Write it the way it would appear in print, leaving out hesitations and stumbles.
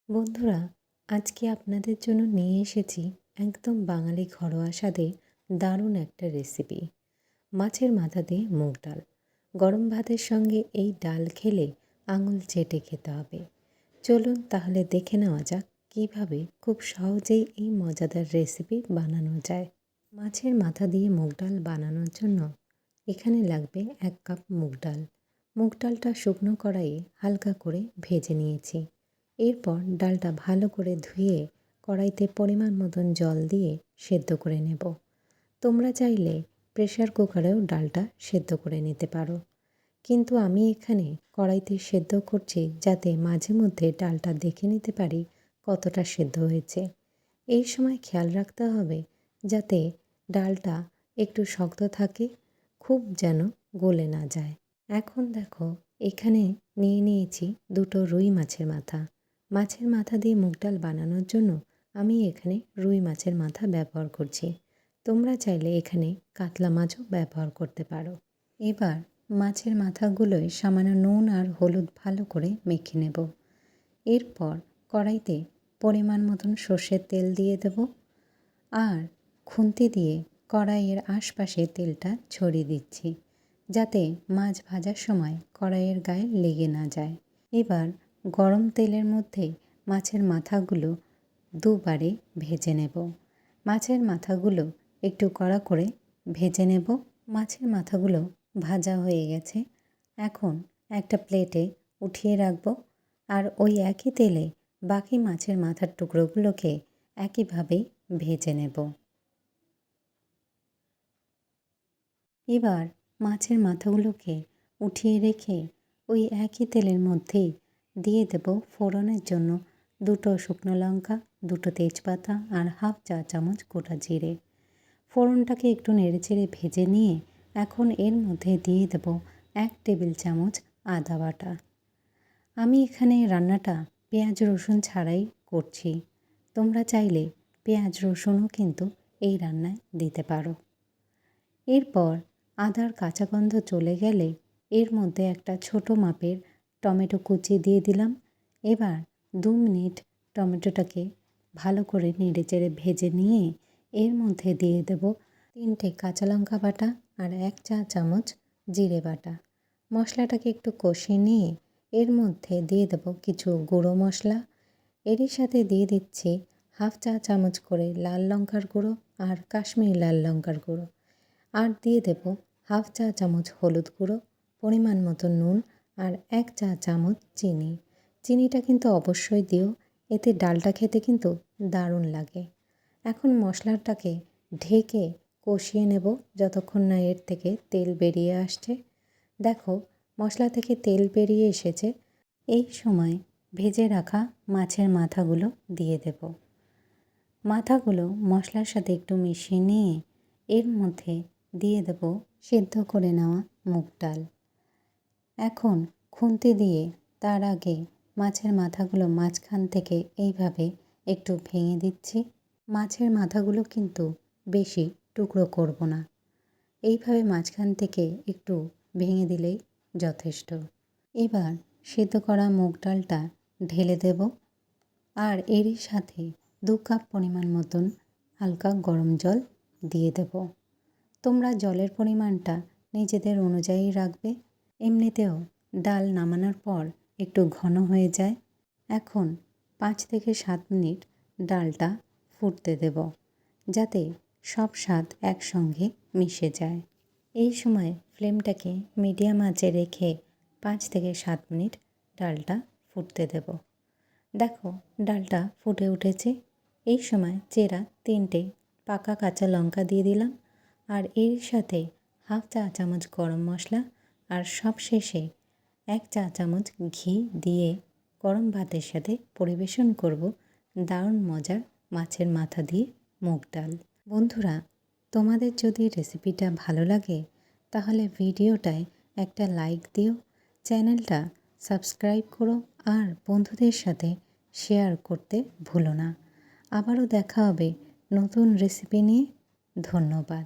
বন্ধুরা, আজকে আপনাদের জন্য নিয়ে এসেছি একদম বাঙালি ঘরোয়া স্বাদে দারুণ একটা রেসিপি। মাছের মাথা দিয়ে মুগ ডাল। গরম ভাতের সঙ্গে এই ডাল খেলে আঙুল চেটে খেতে হবে। চলুন তাহলে দেখে নেওয়া যাক কীভাবে খুব সহজেই এই মজাদার রেসিপি বানানো যায়। মাছের মাথা দিয়ে মুগ ডাল বানানোর জন্য এখানে লাগবে 1 কাপ মুগ ডাল। মুগ ডালটা শুকনো কড়াইয়ে হালকা করে ভেজে নিয়েছি। এরপর ডালটা ভালো করে ধুয়ে কড়াইতে পরিমাণ মতন জল দিয়ে সেদ্ধ করে নেব। তোমরা চাইলে প্রেসার কুকারেও ডালটা সেদ্ধ করে নিতে পারো, কিন্তু আমি এখানে কড়াইতে সেদ্ধ করছি যাতে মাঝে মধ্যে ডালটা দেখে নিতে পারি কতটা সেদ্ধ হয়েছে। এই সময় খেয়াল রাখতে হবে যাতে ডালটা একটু শক্ত থাকে, খুব যেন গলে না যায়। এখন দেখো, এখানে নিয়ে নিয়েছি 2টো রুই মাছের মাথা। মাছের মাথা দিয়ে মুগ ডাল বানানোর জন্য আমি এখানে রুই মাছের মাথা ব্যবহার করছি। তোমরা চাইলে এখানে কাতলা মাছও ব্যবহার করতে পারো। এবার মাছের মাথাগুলোয় সামান্য নুন আর হলুদ ভালো করে মেখে নেব। এরপর কড়াইতে পরিমাণ মতন সর্ষের তেল দিয়ে দেব আর খুন্তি দিয়ে কড়াইয়ের আশপাশে তেলটা ছড়িয়ে দিচ্ছি যাতে মাছ ভাজার সময় কড়াইয়ের গায়ে লেগে না যায়। এবার গরম তেলের মধ্যে মাছের মাথাগুলো দুবারে ভেজে নেব। মাছের মাথাগুলো একটু কড়া করে ভেজে নেব। মাছের মাথাগুলো ভাজা হয়ে গেছে। এখন একটা প্লেটে উঠিয়ে রাখব আর ওই একই তেলে বাকি মাছের মাথার টুকরোগুলোকে একইভাবেই ভেজে নেব। এবার মাছের মাথাগুলোকে উঠিয়ে রেখে ওই একই তেলের মধ্যেই দিয়ে দেব ফোড়নের জন্য 2টো শুকনো লঙ্কা, 2টো তেজপাতা আর হাফ চা চামচ গোটা জিরে। ফোড়নটাকে একটু নেড়েচেড়ে ভেজে নিয়ে এখন এর মধ্যে দিয়ে দেব 1 টেবিল চামচ আদা বাটা। আমি এখানে রান্নাটা পেঁয়াজ রসুন ছাড়াই করছি। তোমরা চাইলে পেঁয়াজ রসুনও কিন্তু এই রান্নায় দিতে পারো। এরপর আদার কাঁচা গন্ধ চলে গেলে এর মধ্যে একটা ছোট মাপের টমেটো কুচি দিয়ে দিলাম। এবার 2 মিনিট টমেটোটাকে ভালো করে নেড়েচেড়ে ভেজে নিয়ে এর মধ্যে দিয়ে দেব 3টে কাঁচা লঙ্কা বাটা আর 1 চা চামচ জিরে বাটা। মশলাটাকে একটু কষিয়ে নিয়ে এর মধ্যে দিয়ে দেব কিছু গুঁড়ো মশলা। এরই সাথে দিয়ে দিচ্ছি হাফ চা চামচ করে লাল লঙ্কার গুঁড়ো আর কাশ্মীরি লাল লঙ্কার গুঁড়ো, আর দিয়ে দেব হাফ চা চামচ হলুদ গুঁড়ো, পরিমাণ মতো নুন আর 1 চা চামচ চিনি। চিনিটা কিন্তু অবশ্যই দিও, এতে ডালটা খেতে কিন্তু দারুণ লাগে। এখন মশলাটাকে ঢেকে কষিয়ে নেব যতক্ষণ না এর থেকে তেল বেরিয়ে আসছে। দেখো, মশলা থেকে তেল বেরিয়ে এসেছে। এই সময় ভেজে রাখা মাছের মাথাগুলো দিয়ে দেব। মাথাগুলো মশলার সাথে একটু মিশিয়ে নিয়ে এর মধ্যে দিয়ে দেব সেদ্ধ করে নেওয়া মুগ ডাল। এখন খুন্তি দিয়ে তার আগে মাছের মাথাগুলো মাঝখান থেকে এইভাবে একটু ভেঙে দিচ্ছি। মাছের মাথাগুলো কিন্তু বেশি টুকরো করব না, এইভাবে মাঝখান থেকে একটু ভেঙে দিলেই যথেষ্ট। এবার সেদ্ধ করা মুগ ডালটা ঢেলে দেব আর এরই সাথে 2 কাপ পরিমাণ মতন হালকা গরম জল দিয়ে দেব। তোমরা জলের পরিমাণটা নিজেদের অনুযায়ী রাখবে। এমনিতেও ডাল নামানোর পর একটু ঘন হয়ে যায়। এখন 5 থেকে 7 মিনিট ডালটা ফুটতে দেব যাতে সব স্বাদ একসঙ্গে মিশে যায়। এই সময় ফ্লেমটাকে মিডিয়াম আঁচে রেখে 5 থেকে 7 মিনিট ডালটা ফুটতে দেব। দেখো, ডালটা ফুটে উঠেছে। এই সময় চেরা 3টে পাকা কাঁচা লঙ্কা দিয়ে দিলাম আর এর সাথে হাফ চা চামচ গরম মশলা আর সবশেষে 1 চা চামচ ঘি দিয়ে গরম ভাতের সাথে পরিবেশন করব দারুণ মজার মাছের মাথা দিয়ে মুগ ডাল। বন্ধুরা, তোমাদের যদি রেসিপিটা ভালো লাগে তাহলে ভিডিওটায় একটা লাইক দিও, চ্যানেলটা সাবস্ক্রাইব করো আর বন্ধুদের সাথে শেয়ার করতে ভুলো না। আবারও দেখা হবে নতুন রেসিপি নিয়ে। ধন্যবাদ।